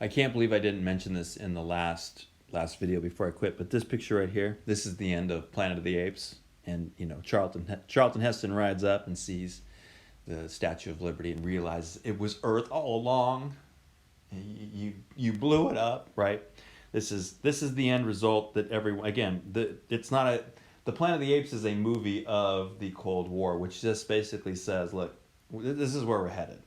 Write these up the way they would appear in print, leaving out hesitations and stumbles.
I can't believe I didn't mention this in the last video before I quit, but this picture right here, this is the end of Planet of the Apes, and Charlton Heston rides up and sees the Statue of Liberty and realizes it was Earth all along. You blew it up, right? This is the end result that everyone again. It's not a The Planet of the Apes is a movie of the Cold War, which just basically says, look, this is where we're headed.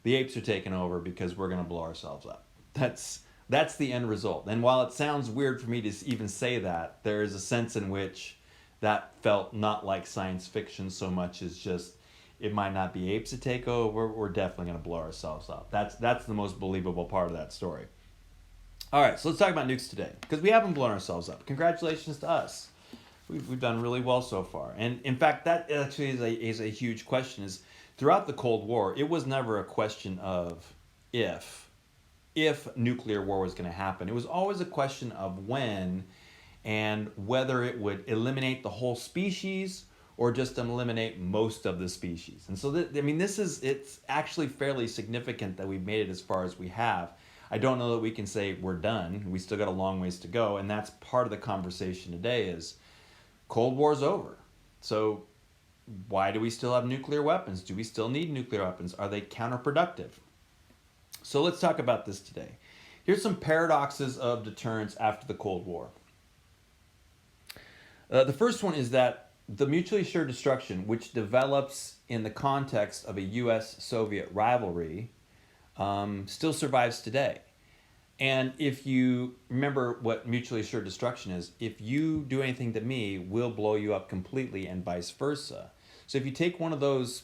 The apes are taking over because we're going to blow ourselves up. That's the end result. And while it sounds weird for me to even say that, there is a sense in which that felt not like science fiction so much as just it might not be apes that take over. We're definitely going to blow ourselves up. That's the most believable part of that story. All right, so let's talk about nukes today because we haven't blown ourselves up. Congratulations to us. We've done really well so far. And in fact, that actually is a huge question. Is throughout the Cold War, it was never a question of if nuclear war was going to happen. It was always a question of when and whether it would eliminate the whole species or just eliminate most of the species. And so, it's actually fairly significant that we've made it as far as we have. I don't know that we can say we're done. We still got a long ways to go. And that's part of the conversation today is Cold War's over. So why do we still have nuclear weapons? Do we still need nuclear weapons? Are they counterproductive? So let's talk about this today. Here's some paradoxes of deterrence after the Cold War. The first one is that the mutually assured destruction, which develops in the context of a US-Soviet rivalry, still survives today. And if you remember what mutually assured destruction is, if you do anything to me, we'll blow you up completely and vice versa. So if you take one of those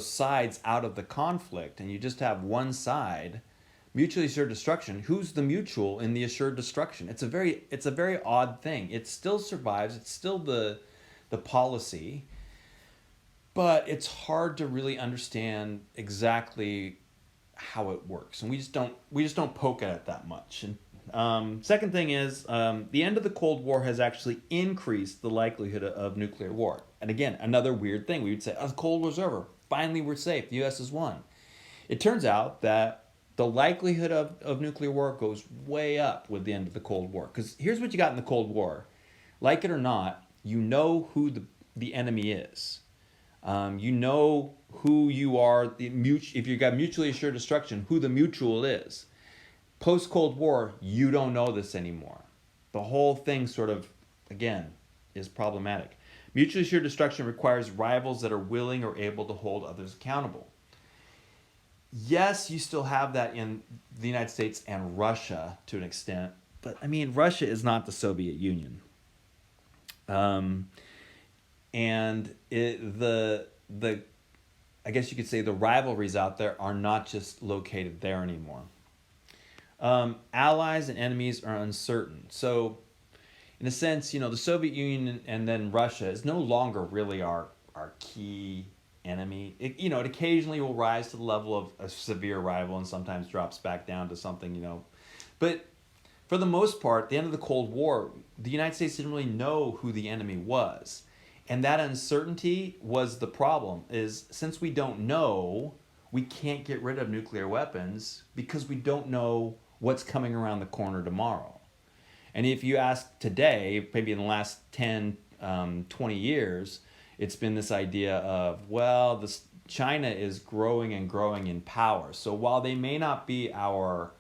sides out of the conflict and you just have one side, mutually assured destruction, who's the mutual in the assured destruction? It's a very odd thing. It still survives, it's still the policy, but it's hard to really understand exactly how it works, and we just don't poke at it that much. And second thing is the end of the Cold War has actually increased the likelihood of nuclear war. And again, another weird thing, we would say, oh, the Cold War's over. Finally, we're safe. The U.S. has won. It turns out that the likelihood of nuclear war goes way up with the end of the Cold War. Because here's what you got in the Cold War. Like it or not, you know who the enemy is. You know who you are, if you've got mutually assured destruction, who the mutual is. Post-Cold War, you don't know this anymore. The whole thing sort of, again, is problematic. Mutually assured destruction requires rivals that are willing or able to hold others accountable. Yes, you still have that in the United States and Russia to an extent, but Russia is not the Soviet Union. And I guess you could say the rivalries out there are not just located there anymore. Allies and enemies are uncertain. So, in a sense, the Soviet Union and then Russia is no longer really our key enemy. It occasionally will rise to the level of a severe rival and sometimes drops back down to something, But for the most part, at the end of the Cold War, the United States didn't really know who the enemy was. And that uncertainty was the problem, is since we don't know, we can't get rid of nuclear weapons because we don't know what's coming around the corner tomorrow. And if you ask today, maybe in the last 10, 20 years, it's been this idea of, well, China is growing and growing in power. So while they may not be our,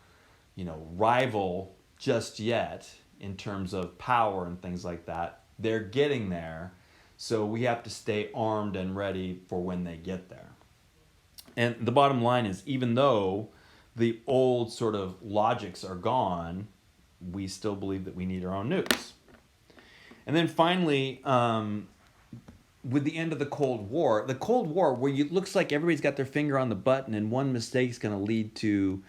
rival just yet in terms of power and things like that, they're getting there. So we have to stay armed and ready for when they get there. And the bottom line is, even though the old sort of logics are gone, we still believe that we need our own nukes. And then finally, with the end of the Cold War, where it looks like everybody's got their finger on the button and one mistake is going to lead to,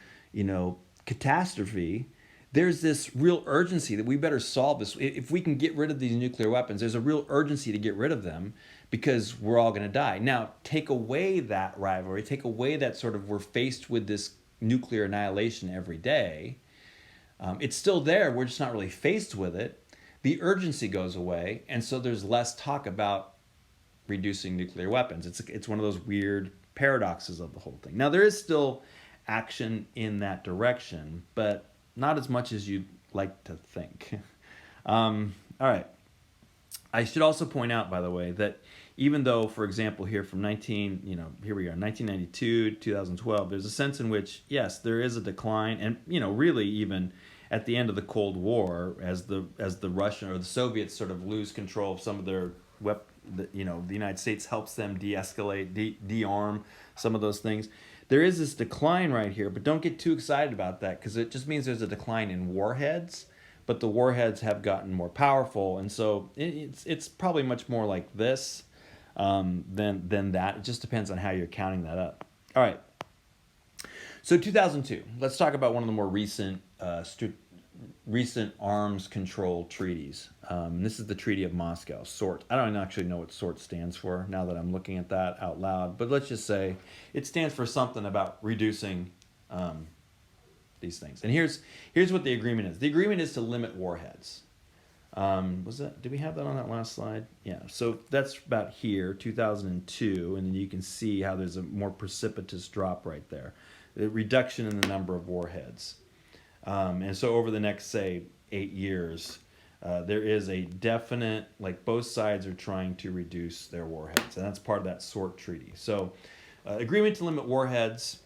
catastrophe, there's this real urgency that we better solve this. If we can get rid of these nuclear weapons, there's a real urgency to get rid of them because we're all going to die. Now, take away that rivalry, take away that sort of we're faced with this nuclear annihilation every day. It's still there. We're just not really faced with it. The urgency goes away, and so there's less talk about reducing nuclear weapons. It's one of those weird paradoxes of the whole thing. Now, there is still action in that direction, but not as much as you'd like to think. All right. I should also point out, by the way, that even though, for example, here from here we are, 1992, 2012, there's a sense in which, yes, there is a decline, and really even at the end of the Cold War, as the Russian or the Soviets sort of lose control of some of their the United States helps them de-escalate, de-arm some of those things. There is this decline right here, but don't get too excited about that, because it just means there's a decline in warheads. But the warheads have gotten more powerful, and so it's probably much more like this than that. It just depends on how you're counting that up. All right. So 2002. Let's talk about one of the more recent arms control treaties. This is the Treaty of Moscow, SORT. I don't actually know what SORT stands for now that I'm looking at that out loud, but let's just say it stands for something about reducing these things. And here's what the agreement is. The agreement is to limit warheads. Did we have that on that last slide? Yeah, so that's about here, 2002, and then you can see how there's a more precipitous drop right there. The reduction in the number of warheads. And so over the next, say, 8 years, there is a definite, like both sides are trying to reduce their warheads, and that's part of that SORT treaty. So agreement to limit warheads.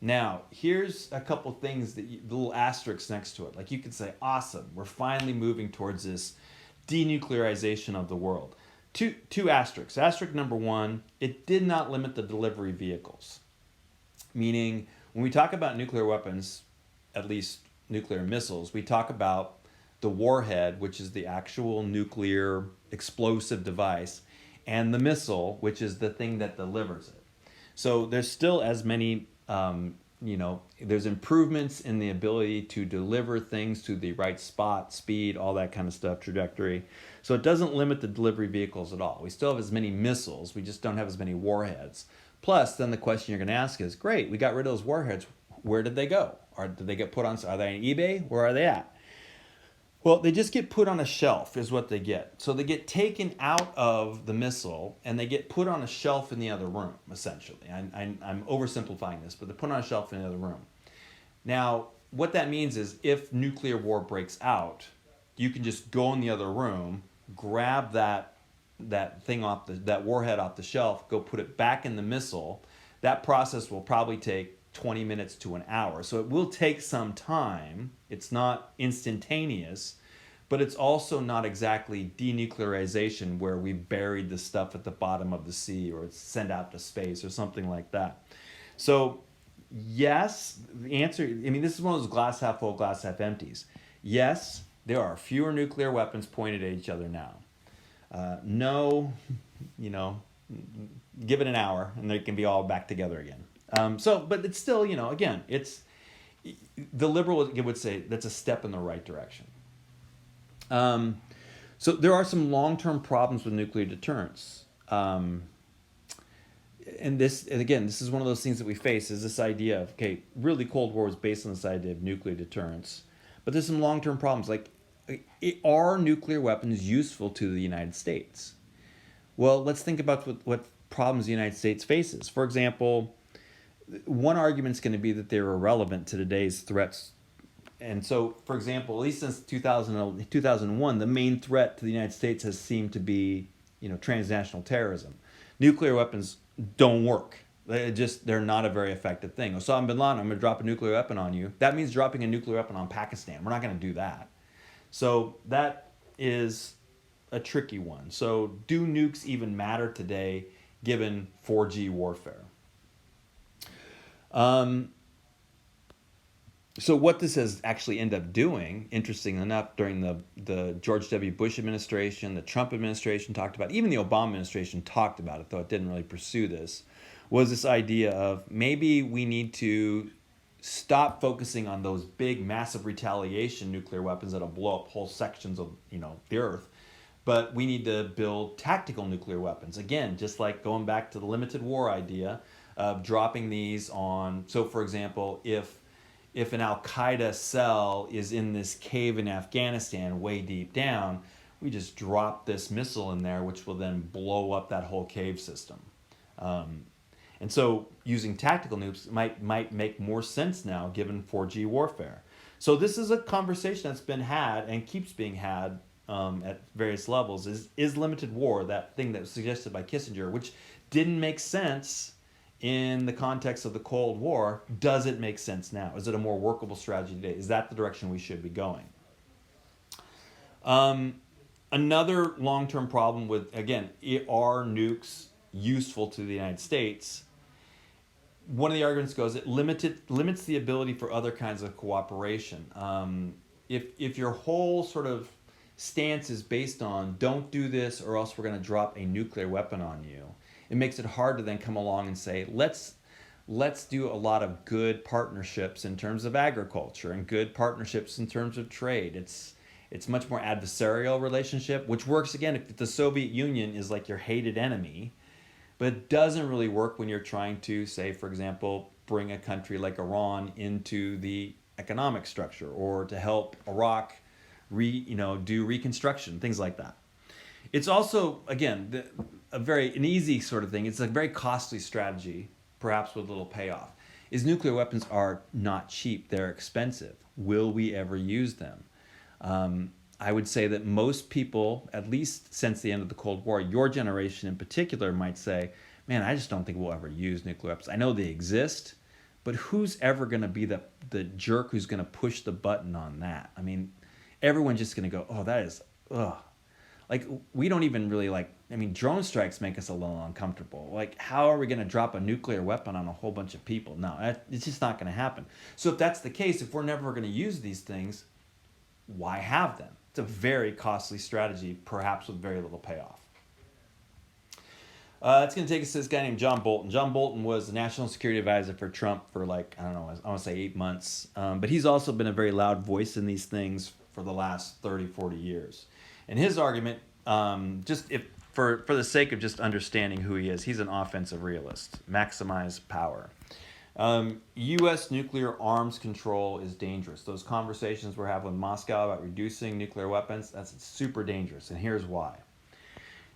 Now, here's a couple things the little asterisks next to it. Like you could say, awesome, we're finally moving towards this denuclearization of the world. Two asterisks. Asterisk number one, it did not limit the delivery vehicles. Meaning, when we talk about nuclear weapons, at least nuclear missiles, we talk about the warhead, which is the actual nuclear explosive device, and the missile, which is the thing that delivers it. So there's still as many there's improvements in the ability to deliver things to the right spot, speed, all that kind of stuff, trajectory. So it doesn't limit the delivery vehicles at all. We still have as many missiles, we just don't have as many warheads. Plus, then the question you're going to ask is, great, we got rid of those warheads, where did they go? Or did they get put on, are they on eBay? Where are they at? Well, they just get put on a shelf is what they get. So they get taken out of the missile and they get put on a shelf in the other room, essentially. I'm oversimplifying this, but they're put on a shelf in the other room. Now, what that means is if nuclear war breaks out, you can just go in the other room, grab that thing that warhead off the shelf, go put it back in the missile. That process will probably take 20 minutes to an hour. So it will take some time. It's not instantaneous, but it's also not exactly denuclearization where we buried the stuff at the bottom of the sea or it's sent out to space or something like that. So yes, the answer, this is one of those glass half full, glass half empties. Yes, there are fewer nuclear weapons pointed at each other now. No, give it an hour and they can be all back together again. But it's still, again, it's the liberal would say that's a step in the right direction. So there are some long-term problems with nuclear deterrence. And again, this is one of those things that we face is this idea of, okay, really Cold War was based on this idea of nuclear deterrence, but there's some long-term problems. Like, are nuclear weapons useful to the United States? Well, let's think about what problems the United States faces. For example, one argument is going to be that they're irrelevant to today's threats. And so, for example, at least since 2001, the main threat to the United States has seemed to be, transnational terrorism. Nuclear weapons don't work. They're not a very effective thing. Osama bin Laden, I'm going to drop a nuclear weapon on you. That means dropping a nuclear weapon on Pakistan. We're not going to do that. So that is a tricky one. So do nukes even matter today given 4G warfare? So what this has actually ended up doing, interesting enough, during the George W. Bush administration, the Trump administration talked about, even the Obama administration talked about it, though it didn't really pursue this, was this idea of maybe we need to stop focusing on those big, massive retaliation nuclear weapons that'll blow up whole sections of the earth, but we need to build tactical nuclear weapons. Again, just like going back to the limited war idea of dropping these on. So, for example, if an Al-Qaeda cell is in this cave in Afghanistan way deep down, we just drop this missile in there, which will then blow up that whole cave system. And so using tactical nukes might make more sense now given 4G warfare. So this is a conversation that's been had and keeps being had at various levels. Is limited war, that thing that was suggested by Kissinger, which didn't make sense in the context of the Cold War, does it make sense now? Is it a more workable strategy today? Is that the direction we should be going? Another long-term problem with, again, are nukes useful to the United States? One of the arguments goes it limits the ability for other kinds of cooperation. If your whole sort of stance is based on don't do this or else we're going to drop a nuclear weapon on you, it makes it hard to then come along and say let's do a lot of good partnerships in terms of agriculture and good partnerships in terms of trade. It's much more adversarial relationship, which works again if the Soviet Union is like your hated enemy. But it doesn't really work when you're trying to, say, for example, bring a country like Iran into the economic structure or to help Iraq do reconstruction, things like that. It's also, again, an easy sort of thing. It's a very costly strategy, perhaps with a little payoff. Is nuclear weapons are not cheap. They're expensive. Will we ever use them? I would say that most people, at least since the end of the Cold War, your generation in particular might say, man, I just don't think we'll ever use nuclear weapons. I know they exist, but who's ever going to be the jerk who's going to push the button on that? I mean, everyone's just going to go, oh, that is, ugh. Like, we don't even really drone strikes make us a little uncomfortable. Like, how are we going to drop a nuclear weapon on a whole bunch of people? No, it's just not going to happen. So if that's the case, if we're never going to use these things, why have them? It's a very costly strategy, perhaps with very little payoff. It's going to take us to this guy named John Bolton. John Bolton was the national security advisor for Trump for I want to say 8 months. But he's also been a very loud voice in these things for the last 30, 40 years. And his argument, for the sake of just understanding who he is, he's an offensive realist. Maximize power. U.S. nuclear arms control is dangerous. Those conversations we're having with Moscow about reducing nuclear weapons, that's super dangerous. And here's why.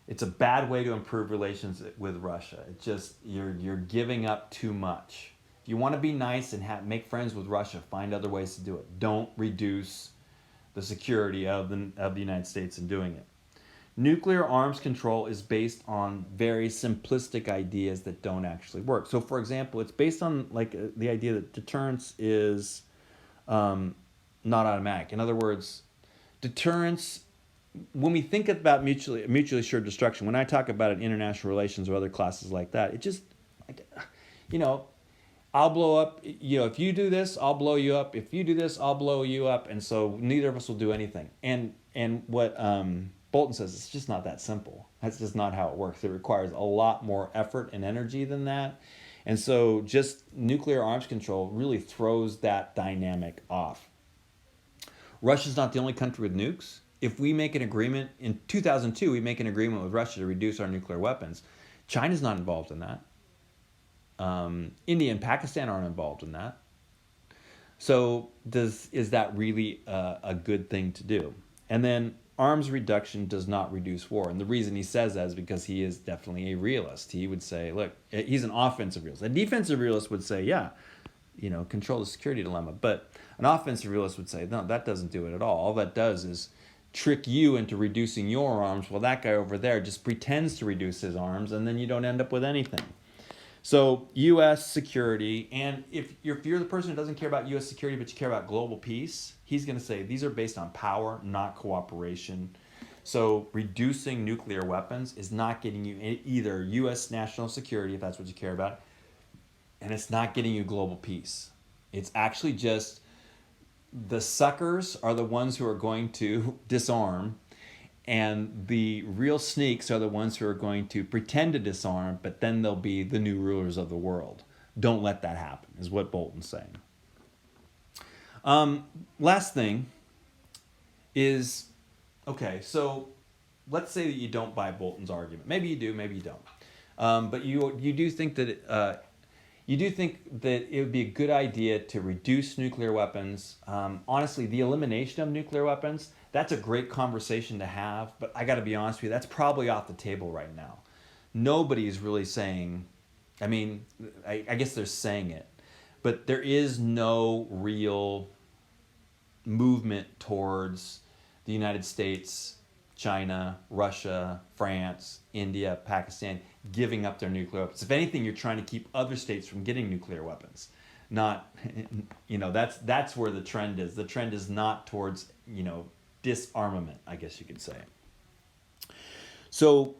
It's a bad way to improve relations with Russia. It's just, you're giving up too much. If you want to be nice and make friends with Russia, find other ways to do it. Don't reduce the security of the United States in doing it. Nuclear arms control is based on very simplistic ideas that don't actually work. So, for example, it's based on the idea that deterrence is not automatic. In other words, deterrence, when we think about mutually assured destruction, when I talk about it in international relations or other classes like that, it just, I'll blow up, if you do this, I'll blow you up. If you do this, I'll blow you up. And so neither of us will do anything. And what Bolton says it's just not that simple. That's just not how it works. It requires a lot more effort and energy than that. And so just nuclear arms control really throws that dynamic off. Russia's not the only country with nukes. If we make an agreement, in 2002, we make an agreement with Russia to reduce our nuclear weapons. China's not involved in that. India and Pakistan aren't involved in that. So is that really a good thing to do? And then arms reduction does not reduce war. And the reason he says that is because he is definitely a realist. He would say, look, he's an offensive realist. A defensive realist would say, yeah, control the security dilemma. But an offensive realist would say, no, that doesn't do it at all. All that does is trick you into reducing your arms while that guy over there just pretends to reduce his arms, and then you don't end up with anything. So U.S. security, and if you're the person who doesn't care about U.S. security but you care about global peace, he's going to say these are based on power, not cooperation. So reducing nuclear weapons is not getting you either U.S. national security, if that's what you care about, and it's not getting you global peace. It's actually just the suckers are the ones who are going to disarm, and the real sneaks are the ones who are going to pretend to disarm, but then they'll be the new rulers of the world. Don't let that happen, is what Bolton's saying. Last thing is, okay, so let's say that you don't buy Bolton's argument. Maybe you do, maybe you don't. But you do think that it would be a good idea to reduce nuclear weapons. Honestly, the elimination of nuclear weapons, that's a great conversation to have, but I got to be honest with you, that's probably off the table right now. Nobody's really saying, I mean, I guess they're saying it, but there is no real movement towards the United States, China, Russia, France, India, Pakistan giving up their nuclear weapons. If anything, you're trying to keep other states from getting nuclear weapons. Not, that's where the trend is. The trend is not towards, disarmament, I guess you could say. So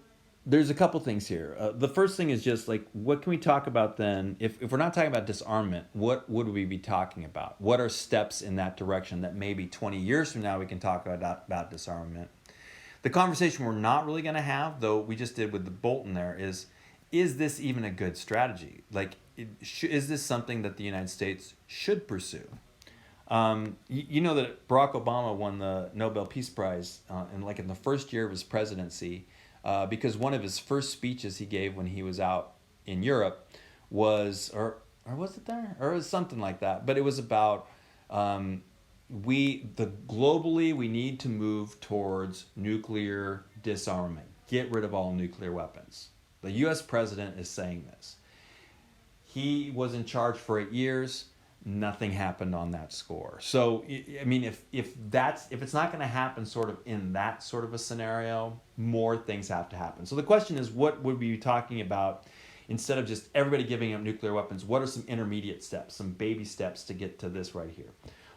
there's a couple things here. The first thing is just like, what can we talk about then? If we're not talking about disarmament, what would we be talking about? What are steps in that direction that maybe 20 years from now we can talk about disarmament? The conversation we're not really going to have, though we just did with the Bolton there, is this even a good strategy? Like, is this something that the United States should pursue? You know that Barack Obama won the Nobel Peace Prize in the first year of his presidency because one of his first speeches he gave when he was out in Europe was, or was it there? Or it was something like that. But it was about globally we need to move towards nuclear disarmament. Get rid of all nuclear weapons. The U.S. president is saying this. He was in charge for 8 years. Nothing happened on that score. So, I mean, if it's not going to happen sort of in that sort of a scenario, more things have to happen. So the question is, what would we be talking about instead of just everybody giving up nuclear weapons? What are some intermediate steps, some baby steps to get to this right here?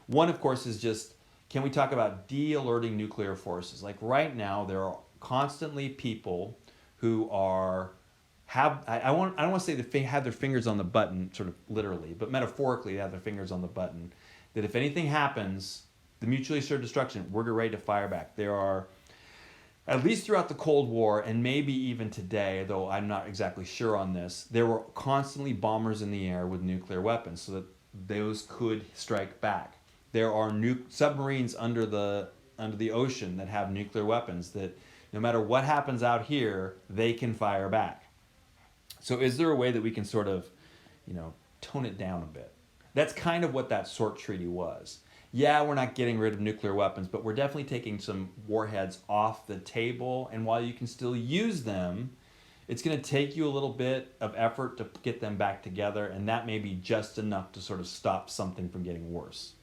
One, of course, is just, can we talk about de-alerting nuclear forces? Like right now, there are constantly people who I don't want to say they have their fingers on the button, sort of literally, but metaphorically, they have their fingers on the button, that if anything happens, the mutually assured destruction, we're ready to fire back. There are, at least throughout the Cold War, and maybe even today, though I'm not exactly sure on this, there were constantly bombers in the air with nuclear weapons so that those could strike back. There are submarines under the ocean that have nuclear weapons that no matter what happens out here, they can fire back. So is there a way that we can sort of, tone it down a bit? That's kind of what that SORT treaty was. Yeah, we're not getting rid of nuclear weapons, but we're definitely taking some warheads off the table. And while you can still use them, it's going to take you a little bit of effort to get them back together. And that may be just enough to sort of stop something from getting worse.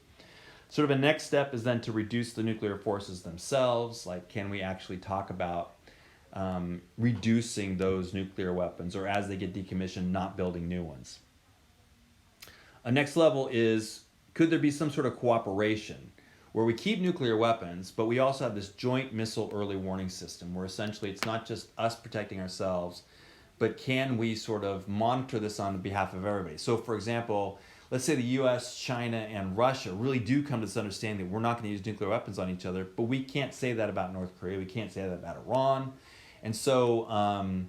Sort of a next step is then to reduce the nuclear forces themselves. Like, can we actually talk about reducing those nuclear weapons, or as they get decommissioned, not building new ones? A next level is, could there be some sort of cooperation where we keep nuclear weapons, but we also have this joint missile early warning system where essentially it's not just us protecting ourselves, but can we sort of monitor this on behalf of everybody? So for example, let's say the US, China, and Russia really do come to this understanding that we're not going to use nuclear weapons on each other, but we can't say that about North Korea, we can't say that about Iran. And so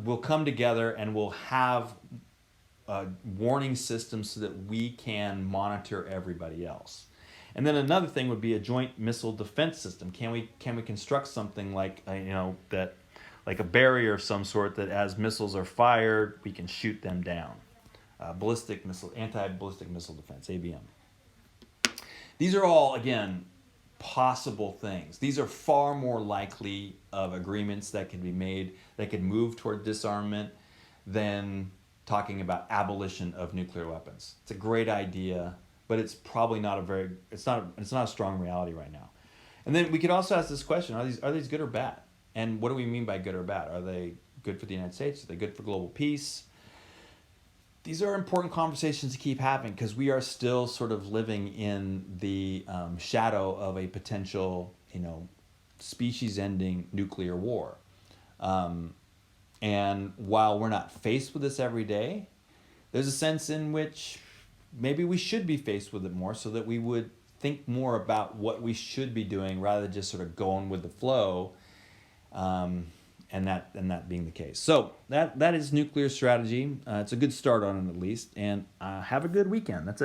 we'll come together and we'll have warning systems so that we can monitor everybody else. And then another thing would be a joint missile defense system. Can we construct something like that, like a barrier of some sort that as missiles are fired, we can shoot them down? Anti-ballistic missile defense, ABM. These are all, again, possible things. These are far more likely of agreements that can be made that can move toward disarmament than talking about abolition of nuclear weapons. It's a great idea, but it's probably not it's not a strong reality right now. And then we could also ask this question, are these good or bad? And what do we mean by good or bad? Are they good for the United States? Are they good for global peace? These are important conversations to keep having because we are still sort of living in the shadow of a potential, species-ending nuclear war. And while we're not faced with this every day, there's a sense in which maybe we should be faced with it more so that we would think more about what we should be doing rather than just sort of going with the flow. And that being the case. So that is nuclear strategy. It's a good start on it at least. And have a good weekend. That's it.